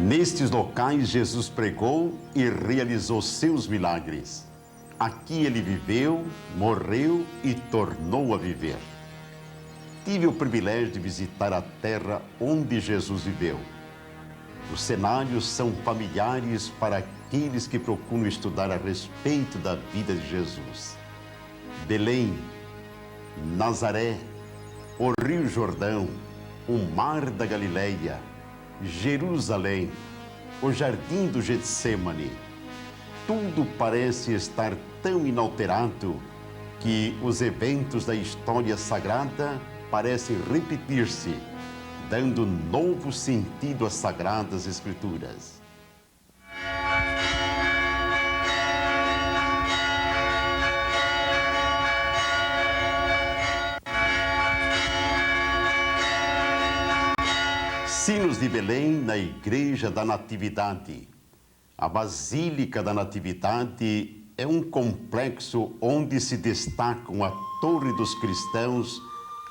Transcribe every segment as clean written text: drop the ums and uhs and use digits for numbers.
Nestes locais, Jesus pregou e realizou seus milagres. Aqui ele viveu, morreu e tornou a viver. Tive o privilégio de visitar a terra onde Jesus viveu. Os cenários são familiares para aqueles que procuram estudar a respeito da vida de Jesus. Belém, Nazaré, o Rio Jordão, o Mar da Galileia, Jerusalém, o Jardim do Getsêmani. Tudo parece estar tão inalterado que os eventos da história sagrada parecem repetir-se, dando novo sentido às Sagradas Escrituras. Sinos de Belém na Igreja da Natividade. A Basílica da Natividade é um complexo onde se destacam a Torre dos Cristãos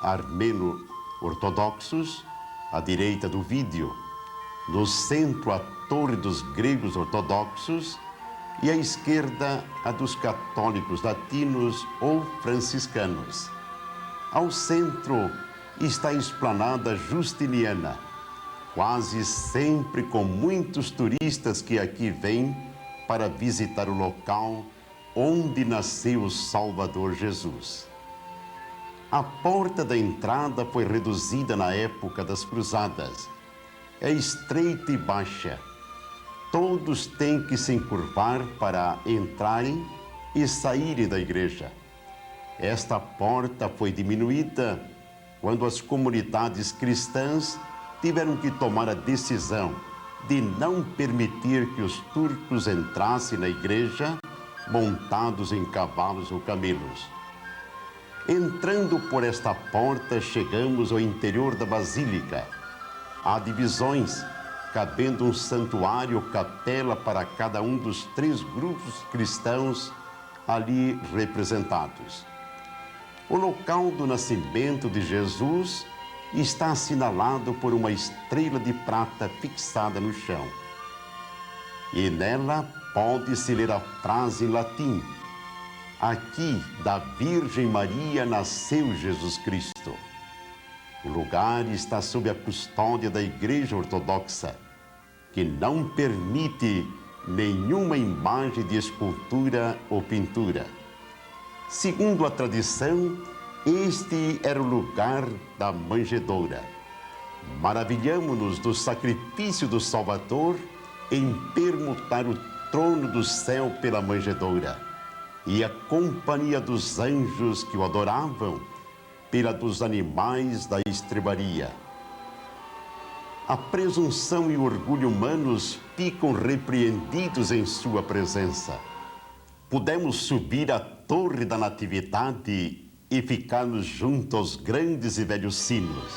armeno-ortodoxos, à direita do vídeo, no centro a Torre dos Gregos Ortodoxos e à esquerda a dos católicos latinos ou franciscanos. Ao centro está a Esplanada Justiniana, quase sempre com muitos turistas que aqui vêm para visitar o local onde nasceu o Salvador Jesus. A porta da entrada foi reduzida na época das cruzadas. É estreita e baixa. Todos têm que se encurvar para entrarem e saírem da igreja. Esta porta foi diminuída quando as comunidades cristãs tiveram que tomar a decisão de não permitir que os turcos entrassem na igreja montados em cavalos ou camelos. Entrando por esta porta, chegamos ao interior da basílica. Há divisões, cabendo um santuário ou capela para cada um dos 3 grupos cristãos ali representados. O local do nascimento de Jesus está assinalado por uma estrela de prata fixada no chão. E nela pode-se ler a frase em latim: aqui da Virgem Maria nasceu Jesus Cristo. O lugar está sob a custódia da Igreja Ortodoxa, que não permite nenhuma imagem de escultura ou pintura. Segundo a tradição, este era o lugar da manjedoura. Maravilhamo-nos do sacrifício do Salvador em permutar o trono do céu pela manjedoura e a companhia dos anjos que o adoravam pela dos animais da estrebaria. A presunção e o orgulho humanos ficam repreendidos em sua presença. Pudemos subir à Torre da Natividade e ficarmos junto aos grandes e velhos sinos.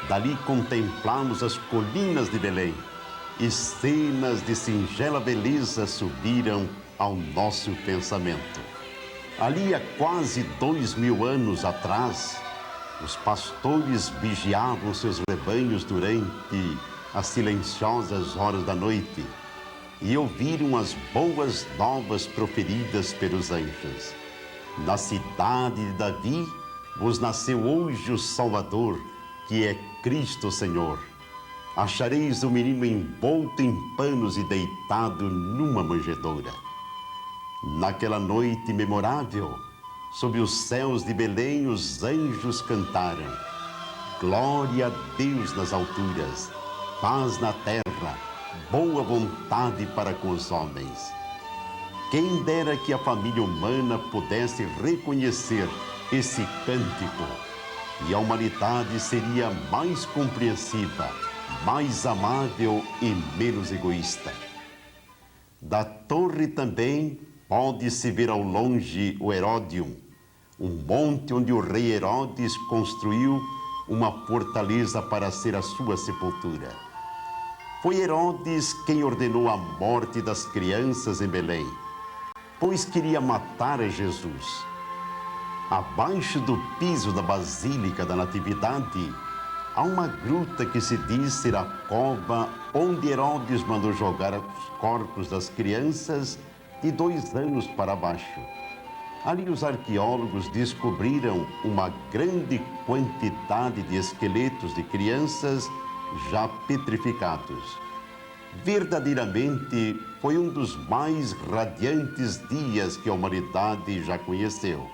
Dali contemplamos as colinas de Belém e cenas de singela beleza subiram ao nosso pensamento. Ali há quase 2000 anos atrás, os pastores vigiavam seus rebanhos durante as silenciosas horas da noite e ouviram as boas novas proferidas pelos anjos. Na cidade de Davi vos nasceu hoje o Salvador, que é Cristo Senhor. Achareis o menino envolto em panos e deitado numa manjedoura. Naquela noite memorável, sob os céus de Belém, os anjos cantaram: glória a Deus nas alturas, paz na terra, boa vontade para com os homens. Quem dera que a família humana pudesse reconhecer esse cântico, e a humanidade seria mais compreensiva, mais amável e menos egoísta. Da torre também pode-se ver ao longe o Heródium, um monte onde o rei Herodes construiu uma fortaleza para ser a sua sepultura. Foi Herodes quem ordenou a morte das crianças em Belém, pois queria matar a Jesus. Abaixo do piso da Basílica da Natividade, há uma gruta que se diz ser a cova onde Herodes mandou jogar os corpos das crianças de 2 anos para baixo. Ali os arqueólogos descobriram uma grande quantidade de esqueletos de crianças já petrificados. Verdadeiramente foi um dos mais radiantes dias que a humanidade já conheceu,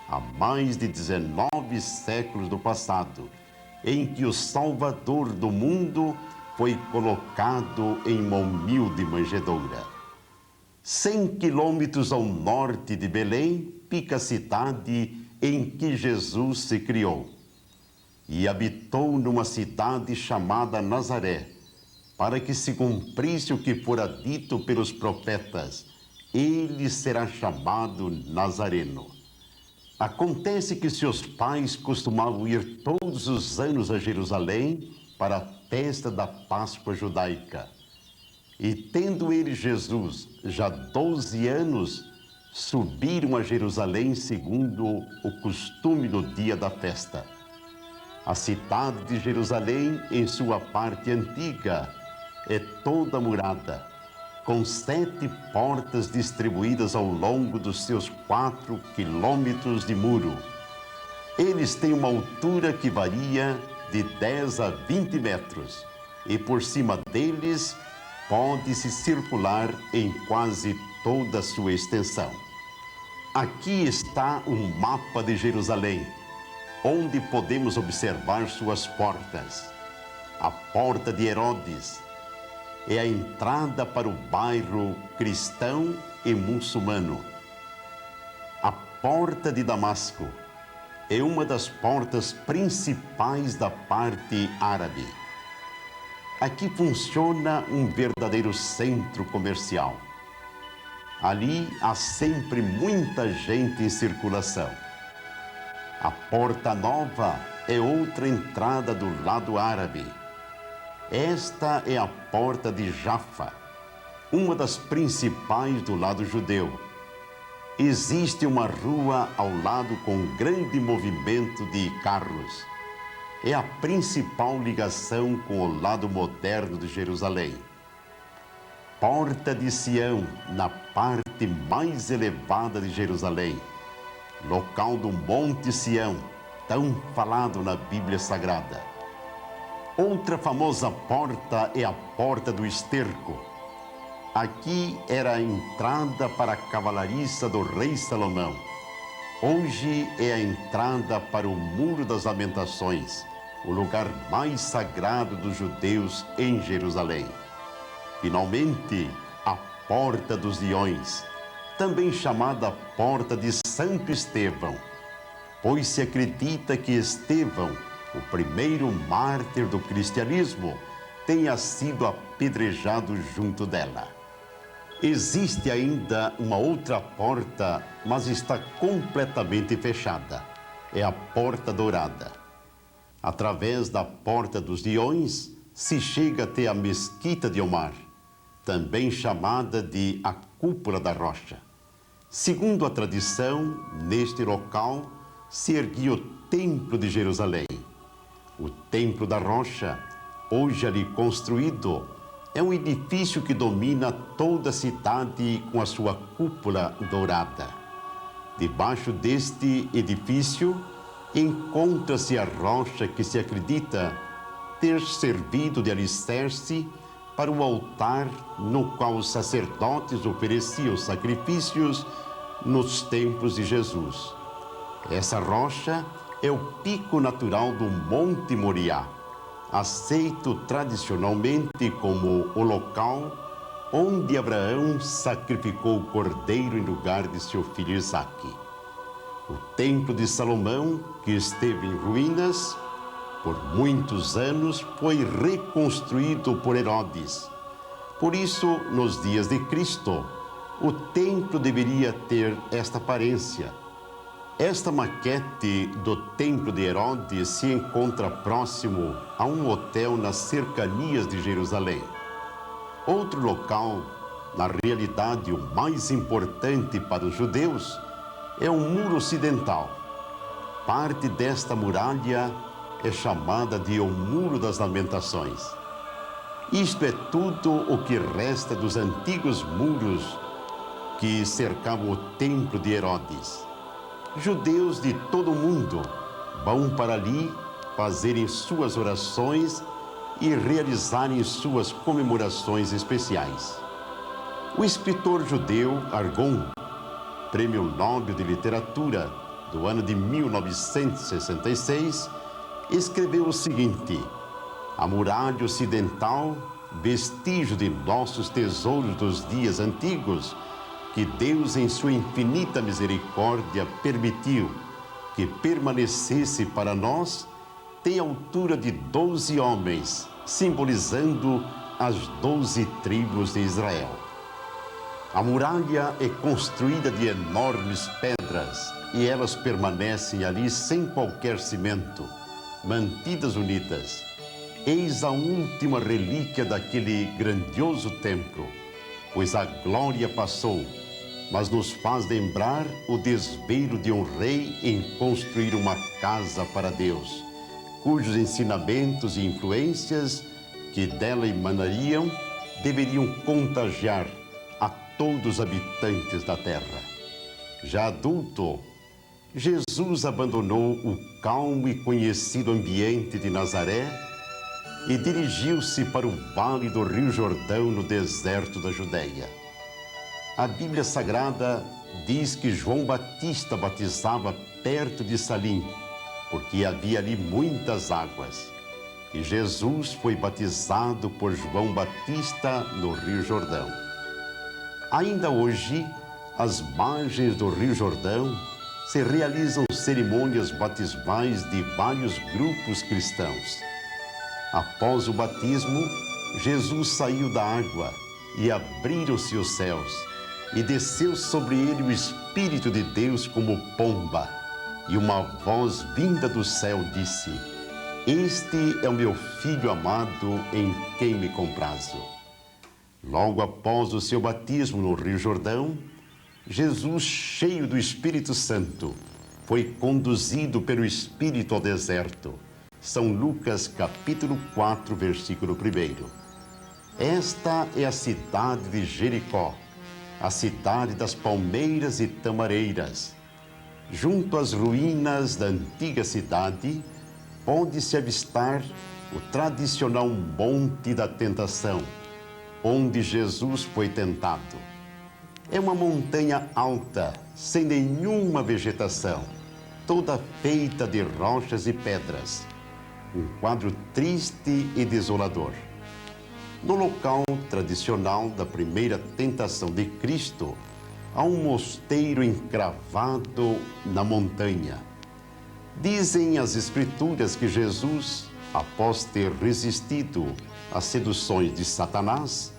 há mais de 19 séculos do passado, em que o Salvador do mundo foi colocado em uma humilde manjedoura. 100 quilômetros ao norte de Belém fica a cidade em que Jesus se criou. E habitou numa cidade chamada Nazaré, para que se cumprisse o que fora dito pelos profetas: ele será chamado Nazareno. Acontece que seus pais costumavam ir todos os anos a Jerusalém para a festa da Páscoa judaica. E tendo ele, Jesus, já 12 anos, subiram a Jerusalém segundo o costume do dia da festa. A cidade de Jerusalém, em sua parte antiga, é toda murada, com 7 portas distribuídas ao longo dos seus 4 quilômetros de muro. Eles têm uma altura que varia de 10 a 20 metros, e por cima deles pode-se circular em quase toda a sua extensão. Aqui está um mapa de Jerusalém, onde podemos observar suas portas. A porta de Herodes é a entrada para o bairro cristão e muçulmano. A porta de Damasco é uma das portas principais da parte árabe. Aqui funciona um verdadeiro centro comercial. Ali há sempre muita gente em circulação. A Porta Nova é outra entrada do lado árabe. Esta é a Porta de Jafa, uma das principais do lado judeu. Existe uma rua ao lado com grande movimento de carros. É a principal ligação com o lado moderno de Jerusalém. Porta de Sião, na parte mais elevada de Jerusalém, local do Monte Sião, tão falado na Bíblia Sagrada. Outra famosa porta é a Porta do Esterco. Aqui era a entrada para a cavalariça do rei Salomão. Hoje é a entrada para o Muro das Lamentações, o lugar mais sagrado dos judeus em Jerusalém. Finalmente, a Porta dos Leões, também chamada Porta de Santo Estevão, pois se acredita que Estevão, o primeiro mártir do cristianismo, tenha sido apedrejado junto dela. Existe ainda uma outra porta, mas está completamente fechada. É a Porta Dourada. Através da Porta dos Leões, se chega até a Mesquita de Omar, também chamada de a Cúpula da Rocha. Segundo a tradição, neste local se erguia o Templo de Jerusalém. O Templo da Rocha, hoje ali construído, é um edifício que domina toda a cidade com a sua cúpula dourada. Debaixo deste edifício encontra-se a rocha que se acredita ter servido de alicerce para o altar no qual os sacerdotes ofereciam sacrifícios nos templos de Jesus. Essa rocha é o pico natural do Monte Moriá, aceito tradicionalmente como o local onde Abraão sacrificou o cordeiro em lugar de seu filho Isaque. O Templo de Salomão, que esteve em ruínas por muitos anos, foi reconstruído por Herodes. Por isso, nos dias de Cristo, o templo deveria ter esta aparência. Esta maquete do Templo de Herodes se encontra próximo a um hotel nas cercanias de Jerusalém. Outro local, na realidade o mais importante para os judeus, é o Muro Ocidental. Parte desta muralha é chamada de o Muro das Lamentações. Isto é tudo o que resta dos antigos muros que cercavam o templo de Herodes. Judeus de todo o mundo vão para ali fazerem suas orações e realizarem suas comemorações especiais. O escritor judeu Argon, Prêmio Nobel de Literatura do ano de 1966, escreveu o seguinte: a muralha ocidental, vestígio de nossos tesouros dos dias antigos, que Deus em sua infinita misericórdia permitiu que permanecesse para nós, tem altura de 12 homens, simbolizando as 12 tribos de Israel. A muralha é construída de enormes pedras e elas permanecem ali sem qualquer cimento, mantidas unidas. Eis a última relíquia daquele grandioso templo, pois a glória passou, mas nos faz lembrar o desvelo de um rei em construir uma casa para Deus, cujos ensinamentos e influências que dela emanariam deveriam contagiar a todos os habitantes da terra. Já adulto, Jesus abandonou o calmo e conhecido ambiente de Nazaré e dirigiu-se para o vale do Rio Jordão, no deserto da Judéia. A Bíblia Sagrada diz que João Batista batizava perto de Salim, porque havia ali muitas águas. E Jesus foi batizado por João Batista no Rio Jordão. Ainda hoje, às margens do Rio Jordão, se realizam cerimônias batismais de vários grupos cristãos. Após o batismo, Jesus saiu da água e abriram-se os céus, e desceu sobre ele o Espírito de Deus como pomba, e uma voz vinda do céu disse: este é o meu Filho amado, em quem me comprazo. Logo após o seu batismo no Rio Jordão, Jesus, cheio do Espírito Santo, foi conduzido pelo Espírito ao deserto. São Lucas, capítulo 4, versículo 1. Esta é a cidade de Jericó, a cidade das palmeiras e tamareiras. Junto às ruínas da antiga cidade, pode-se avistar o tradicional Monte da Tentação, onde Jesus foi tentado. É uma montanha alta, sem nenhuma vegetação, toda feita de rochas e pedras. Um quadro triste e desolador. No local tradicional da primeira tentação de Cristo, há um mosteiro encravado na montanha. Dizem as Escrituras que Jesus, após ter resistido às seduções de Satanás,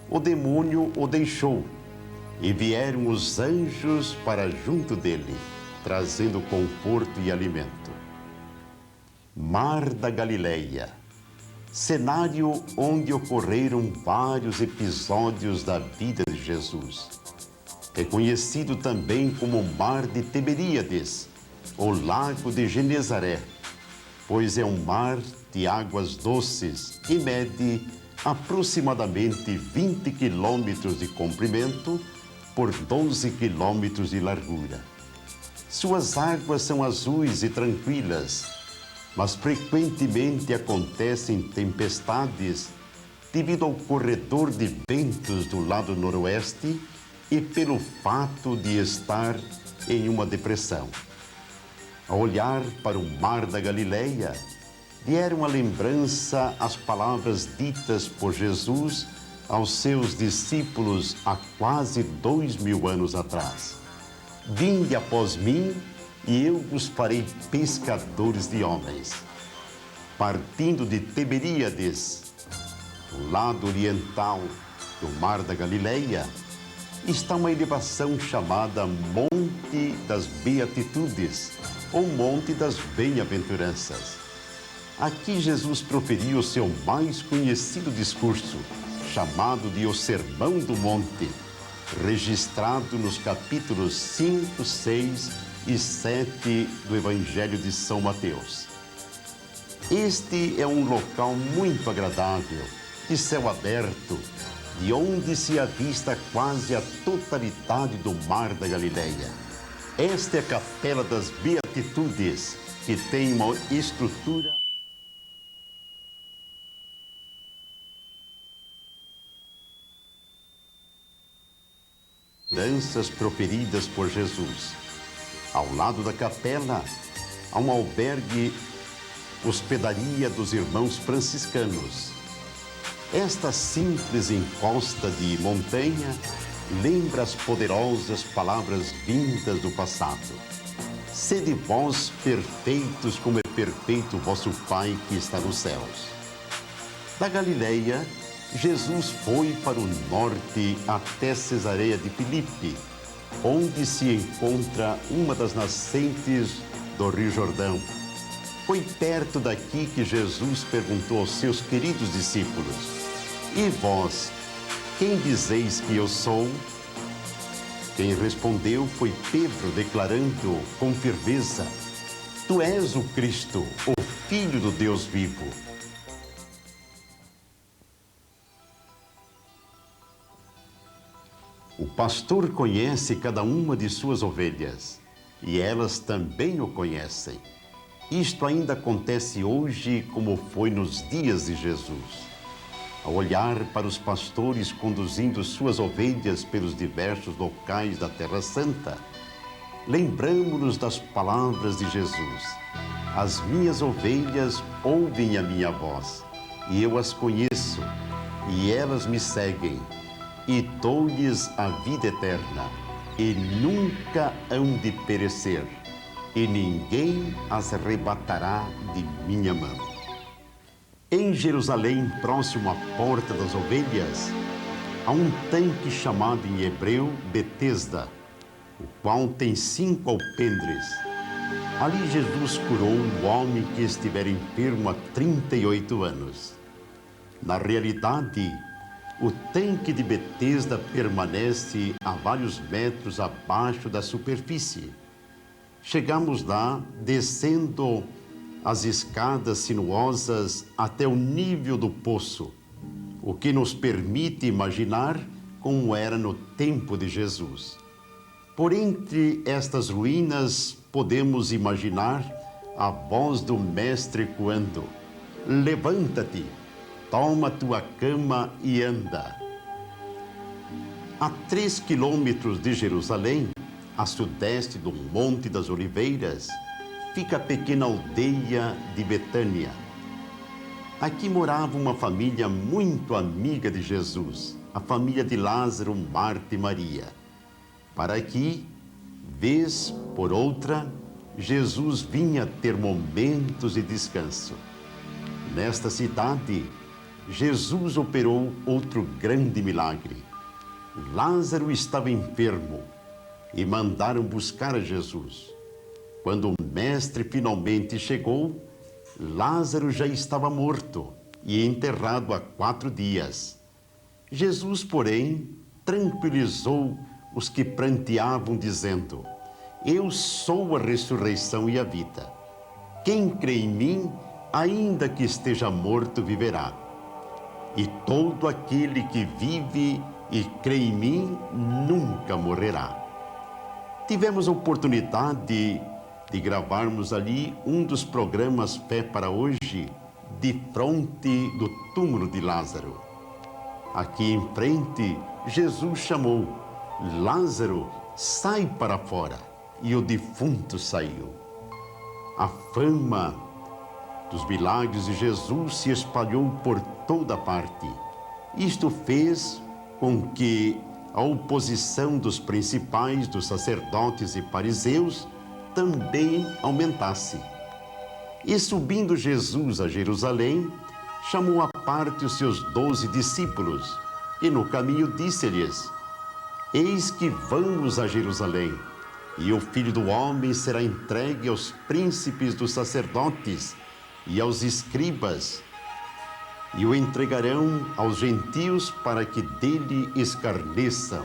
o demônio o deixou e vieram os anjos para junto dele, trazendo conforto e alimento. Mar da Galileia, cenário onde ocorreram vários episódios da vida de Jesus. É conhecido também como Mar de Tiberíades, o Lago de Genezaré, pois é um mar de águas doces e mede aproximadamente 20 quilômetros de comprimento por 12 quilômetros de largura. Suas águas são azuis e tranquilas, mas frequentemente acontecem tempestades devido ao corredor de ventos do lado noroeste e pelo fato de estar em uma depressão. Ao olhar para o Mar da Galileia, vieram à lembrança as palavras ditas por Jesus aos seus discípulos há quase 2000 anos atrás. Vinde após mim e eu vos farei pescadores de homens. Partindo de Tiberíades, do lado oriental do Mar da Galileia, está uma elevação chamada Monte das Beatitudes, ou Monte das Bem-aventuranças. Aqui Jesus proferiu o seu mais conhecido discurso, chamado de o Sermão do Monte, registrado nos capítulos 5, 6 e 7 do Evangelho de São Mateus. Este é um local muito agradável, de céu aberto, de onde se avista quase a totalidade do Mar da Galileia. Esta é a Capela das Beatitudes, que tem uma estrutura... Danças proferidas por Jesus. Ao lado da capela, há um albergue, hospedaria dos irmãos franciscanos. Esta simples encosta de montanha lembra as poderosas palavras vindas do passado. Sede vós perfeitos como é perfeito vosso Pai que está nos céus. Da Galileia, Jesus foi para o norte até Cesareia de Filipe, onde se encontra uma das nascentes do Rio Jordão. Foi perto daqui que Jesus perguntou aos seus queridos discípulos: E vós, quem dizeis que eu sou? Quem respondeu foi Pedro, declarando com firmeza: Tu és o Cristo, o Filho do Deus vivo. O pastor conhece cada uma de suas ovelhas, e elas também o conhecem. Isto ainda acontece hoje como foi nos dias de Jesus. Ao olhar para os pastores conduzindo suas ovelhas pelos diversos locais da Terra Santa, lembramo-nos das palavras de Jesus: As minhas ovelhas ouvem a minha voz, e eu as conheço, e elas me seguem. E dou-lhes a vida eterna, e nunca hão de perecer, e ninguém as arrebatará de minha mão. Em Jerusalém, próximo à Porta das Ovelhas, há um tanque chamado em hebreu Betesda, o qual tem 5 alpendres. Ali Jesus curou um homem que estivera enfermo há 38 anos. Na realidade, o tanque de Betesda permanece a vários metros abaixo da superfície. Chegamos lá descendo as escadas sinuosas até o nível do poço, o que nos permite imaginar como era no tempo de Jesus. Por entre estas ruínas, podemos imaginar a voz do Mestre ecoando: Levanta-te! Toma tua cama e anda. A 3 quilômetros de Jerusalém, a sudeste do Monte das Oliveiras, fica a pequena aldeia de Betânia. Aqui morava uma família muito amiga de Jesus, a família de Lázaro, Marta e Maria. Para aqui, vez por outra, Jesus vinha ter momentos de descanso. Nesta cidade, Jesus operou outro grande milagre. Lázaro estava enfermo e mandaram buscar a Jesus. Quando o mestre finalmente chegou, Lázaro já estava morto e enterrado há 4 dias. Jesus, porém, tranquilizou os que pranteavam, dizendo: Eu sou a ressurreição e a vida. Quem crê em mim, ainda que esteja morto, viverá. E todo aquele que vive e crê em mim nunca morrerá. Tivemos a oportunidade de gravarmos ali um dos programas Fé para Hoje, de frente do túmulo de Lázaro. Aqui em frente, Jesus chamou: Lázaro, sai para fora. E o defunto saiu. A fama dos milagres de Jesus se espalhou por toda parte. Isto fez com que a oposição dos principais, dos sacerdotes e fariseus, também aumentasse. E subindo Jesus a Jerusalém, chamou à parte os seus 12 discípulos, e no caminho disse-lhes: Eis que vamos a Jerusalém, e o Filho do Homem será entregue aos príncipes dos sacerdotes e aos escribas, e o entregarão aos gentios para que dele escarneçam,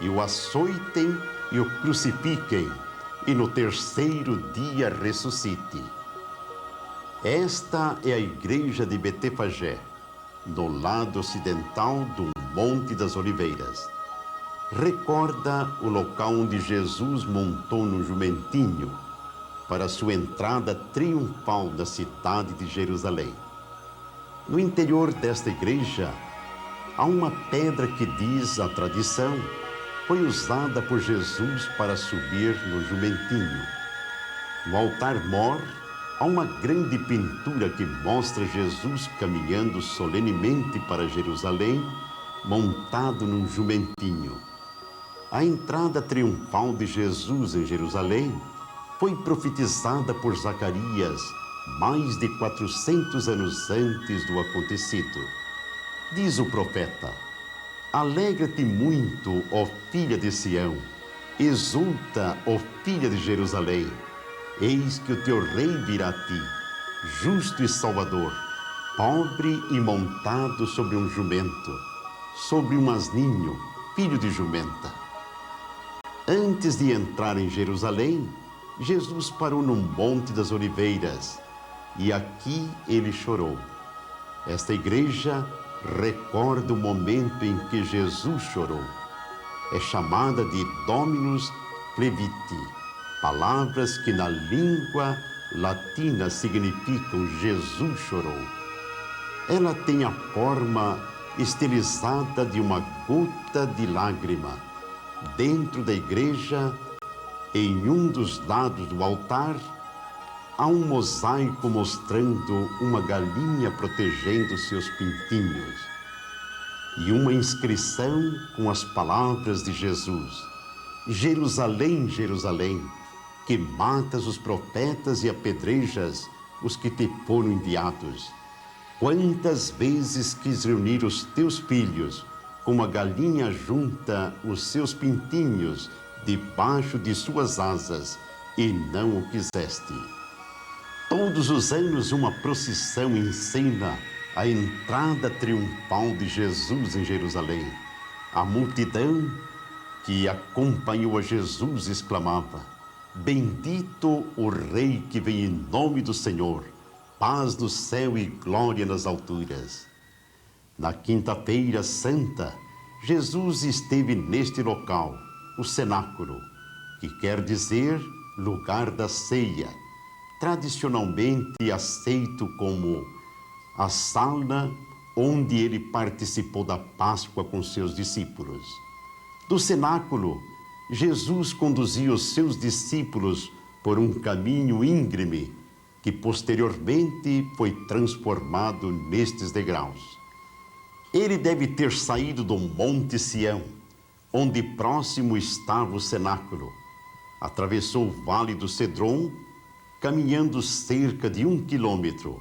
e o açoitem e o crucifiquem, e no terceiro dia ressuscite. Esta é a igreja de Betefagé, no lado ocidental do Monte das Oliveiras. Recorda o local onde Jesus montou no jumentinho para sua entrada triunfal na cidade de Jerusalém. No interior desta igreja, há uma pedra que, diz a tradição, foi usada por Jesus para subir no jumentinho. No altar-mor, há uma grande pintura que mostra Jesus caminhando solenemente para Jerusalém, montado num jumentinho. A entrada triunfal de Jesus em Jerusalém foi profetizada por Zacarias mais de 400 anos antes do acontecido. Diz o profeta: alegra-te muito, ó filha de Sião, exulta, ó filha de Jerusalém. Eis que o teu rei virá a ti, justo e salvador, pobre e montado sobre um jumento, sobre um asninho, filho de jumenta. Antes de entrar em Jerusalém, Jesus parou no Monte das Oliveiras e aqui ele chorou. Esta igreja recorda o momento em que Jesus chorou. É chamada de Dominus Fleviti, palavras que na língua latina significam Jesus chorou. Ela tem a forma estilizada de uma gota de lágrima. Dentro da igreja, em um dos lados do altar, há um mosaico mostrando uma galinha protegendo seus pintinhos e uma inscrição com as palavras de Jesus: Jerusalém, Jerusalém, que matas os profetas e apedrejas os que te foram enviados. Quantas vezes quis reunir os teus filhos, como a galinha junta os seus pintinhos debaixo de suas asas, e não o quiseste. Todos os anos uma procissão ensina a entrada triunfal de Jesus em Jerusalém. A multidão que acompanhou a Jesus exclamava: bendito o Rei que vem em nome do Senhor, paz no céu e glória nas alturas. Na quinta-feira santa, Jesus esteve neste local, o cenáculo, que quer dizer lugar da ceia, tradicionalmente aceito como a sala onde ele participou da Páscoa com seus discípulos. Do cenáculo, Jesus conduzia os seus discípulos por um caminho íngreme que posteriormente foi transformado nestes degraus. Ele deve ter saído do Monte Sião, onde próximo estava o cenáculo, atravessou o Vale do Cedron, caminhando cerca de 1 quilômetro,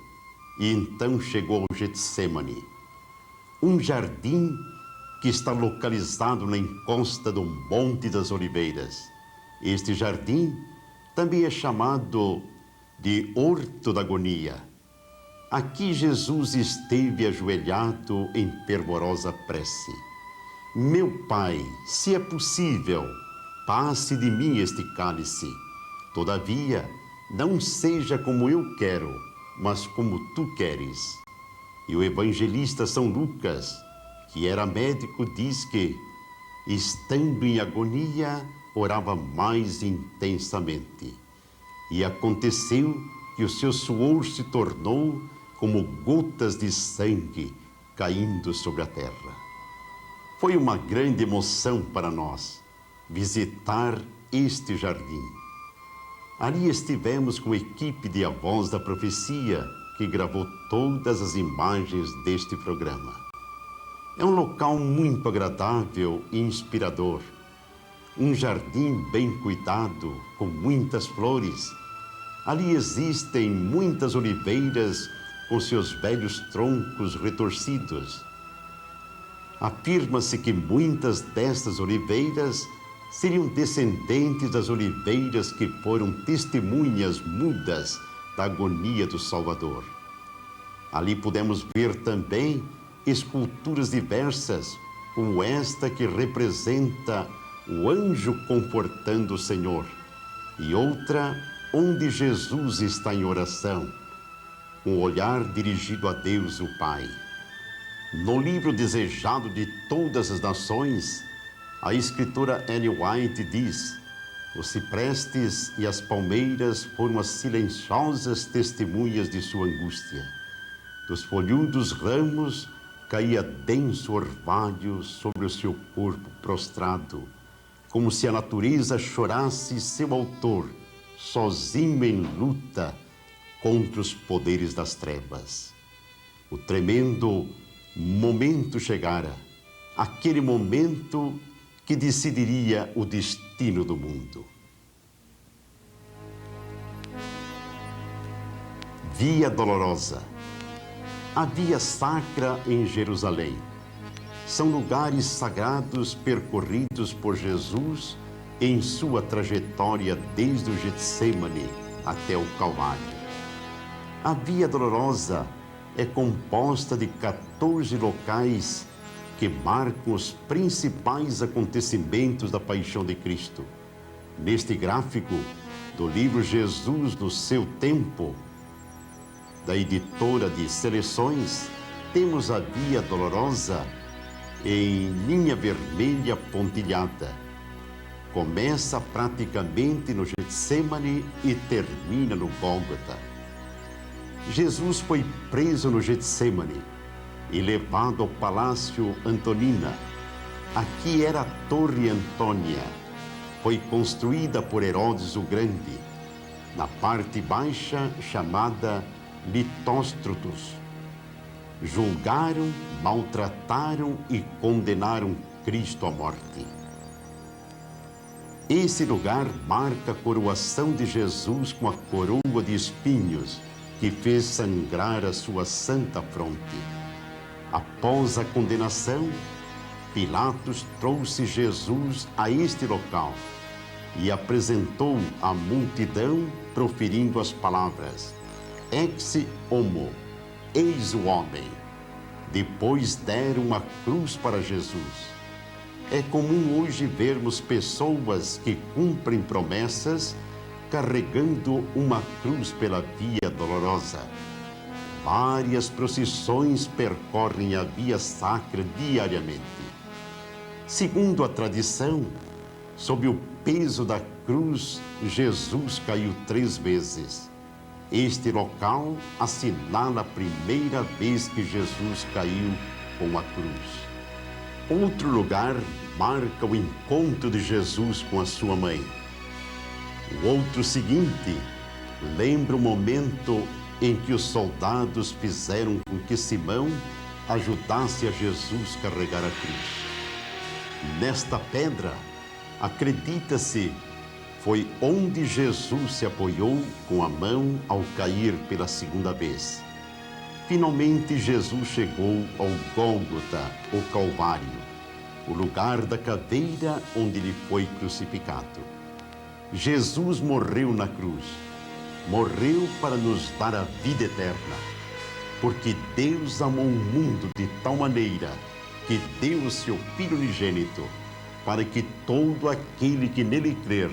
e então chegou ao Getsêmani, um jardim que está localizado na encosta do Monte das Oliveiras. Este jardim também é chamado de Horto da Agonia. Aqui Jesus esteve ajoelhado em fervorosa prece. Meu Pai, se é possível, passe de mim este cálice. Todavia, não seja como eu quero, mas como tu queres. E o evangelista São Lucas, que era médico, diz que, estando em agonia, orava mais intensamente. E aconteceu que o seu suor se tornou como gotas de sangue caindo sobre a terra. Foi uma grande emoção para nós visitar este jardim. Ali estivemos com a equipe de A Voz da Profecia, que gravou todas as imagens deste programa. É um local muito agradável e inspirador. Um jardim bem cuidado, com muitas flores. Ali existem muitas oliveiras com seus velhos troncos retorcidos. Afirma-se que muitas destas oliveiras seriam descendentes das oliveiras que foram testemunhas mudas da agonia do Salvador. Ali pudemos ver também esculturas diversas, como esta que representa o anjo confortando o Senhor, e outra onde Jesus está em oração. um olhar dirigido a Deus, o Pai. No livro Desejado de Todas as Nações, a escritora Ellen White diz: os ciprestes e as palmeiras foram as silenciosas testemunhas de sua angústia. Dos folhudos ramos caía denso orvalho sobre o seu corpo prostrado, como se a natureza chorasse seu autor, sozinho em luta contra os poderes das trevas. O tremendo momento chegara, aquele momento que decidiria o destino do mundo. Via Dolorosa. A Via Sacra em Jerusalém. São lugares sagrados percorridos por Jesus em sua trajetória desde o Getsêmani até o Calvário. A Via Dolorosa é composta de 14 locais que marcam os principais acontecimentos da Paixão de Cristo. Neste gráfico do livro Jesus no seu tempo, da editora de Seleções, temos a Via Dolorosa em linha vermelha pontilhada. Começa praticamente no Getsêmani e termina no Gólgota. Jesus foi preso no Getsêmani e levado ao Palácio Antonina. Aqui era a Torre Antônia. Foi construída por Herodes o Grande, na parte baixa chamada Litóstratos. Julgaram, maltrataram e condenaram Cristo à morte. Esse lugar marca a coroação de Jesus com a coroa de espinhos que fez sangrar a sua santa fronte. Após a condenação, Pilatos trouxe Jesus a este local e apresentou à multidão proferindo as palavras: Ex homo, eis o homem. Depois deram uma cruz para Jesus. É comum hoje vermos pessoas que cumprem promessas carregando uma cruz pela Via Dolorosa. Várias procissões percorrem a Via Sacra diariamente. Segundo a tradição, sob o peso da cruz, Jesus caiu 3 vezes. Este local assinala a primeira vez que Jesus caiu com a cruz. Outro lugar marca o encontro de Jesus com a sua mãe. O outro seguinte lembra o momento em que os soldados fizeram com que Simão ajudasse a Jesus carregar a cruz. Nesta pedra, acredita-se, foi onde Jesus se apoiou com a mão ao cair pela segunda vez. Finalmente, Jesus chegou ao Gólgota, o Calvário, o lugar da cadeira onde ele foi crucificado. Jesus morreu na cruz. Morreu para nos dar a vida eterna, porque Deus amou o mundo de tal maneira que deu o seu Filho unigênito, para que todo aquele que nele crer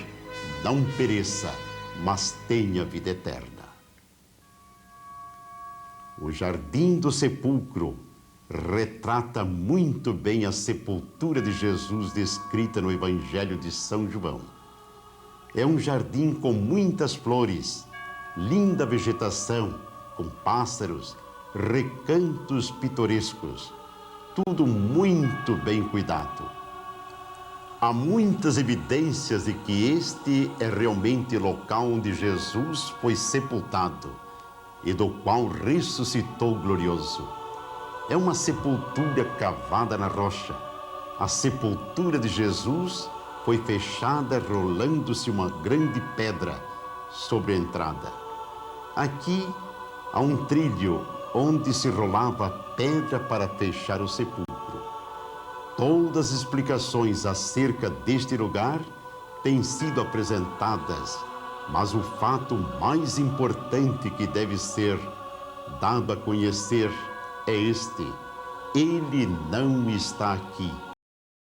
não pereça, mas tenha vida eterna. O Jardim do Sepulcro retrata muito bem a sepultura de Jesus descrita no Evangelho de São João. É um jardim com muitas flores, linda vegetação, com pássaros, recantos pitorescos, tudo muito bem cuidado. Há muitas evidências de que este é realmente o local onde Jesus foi sepultado e do qual ressuscitou glorioso. É uma sepultura cavada na rocha. A sepultura de Jesus foi fechada rolando-se uma grande pedra sobre a entrada. Aqui há um trilho onde se rolava a pedra para fechar o sepulcro. Todas as explicações acerca deste lugar têm sido apresentadas, mas o fato mais importante que deve ser dado a conhecer é este: ele não está aqui,